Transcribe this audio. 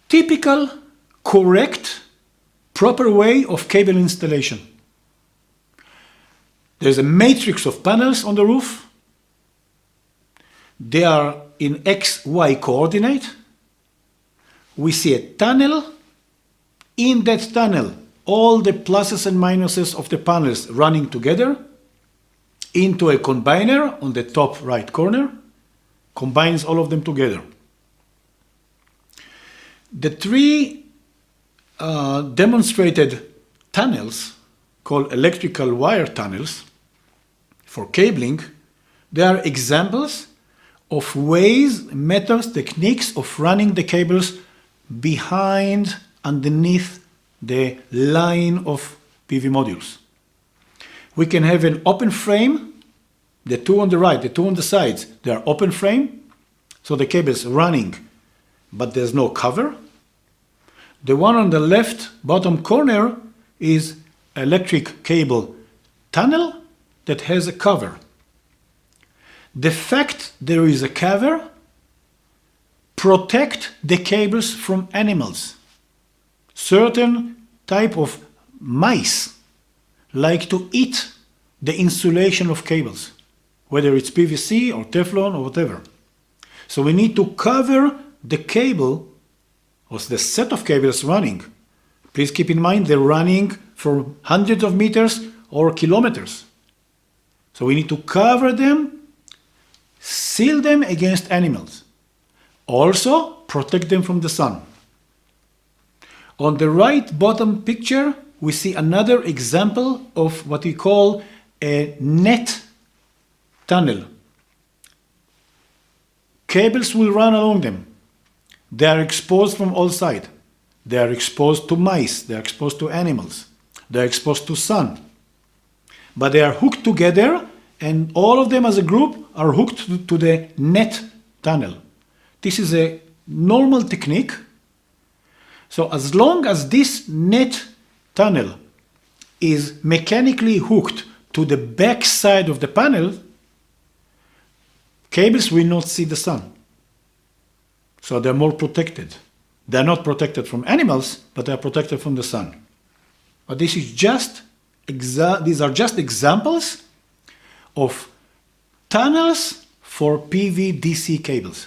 typical, correct, proper way of cable installation. There's a matrix of panels on the roof. They are in XY coordinate. We see a tunnel. In that tunnel, all the pluses and minuses of the panels running together into a combiner on the top right corner, combines all of them together. The three demonstrated tunnels, called electrical wire tunnels for cabling, they are examples of ways, methods, techniques of running the cables behind, underneath the line of PV modules. We can have an open frame, the two on the right, the two on the sides, they are open frame, so the cable is running, but there's no cover. The one on the left bottom corner is electric cable tunnel that has a cover. The fact there is a cover protect the cables from animals. Certain type of mice like to eat the insulation of cables, whether it's PVC or Teflon or whatever. So we need to cover the cable or the set of cables running. Please keep in mind they're running for hundreds of meters or kilometers. So we need to cover them, seal them against animals. Also protect them from the sun. On the right bottom picture, we see another example of what we call a net tunnel. Cables will run along them. They are exposed from all sides. They are exposed to mice. They are exposed to animals. They are exposed to sun. But they are hooked together, and all of them as a group are hooked to the net tunnel. This is a normal technique. So as long as this net tunnel is mechanically hooked to the back side of the panel, cables will not see the sun. So they're more protected. They're not protected from animals, but they're protected from the sun. But this is these are just examples of tunnels for PV DC cables.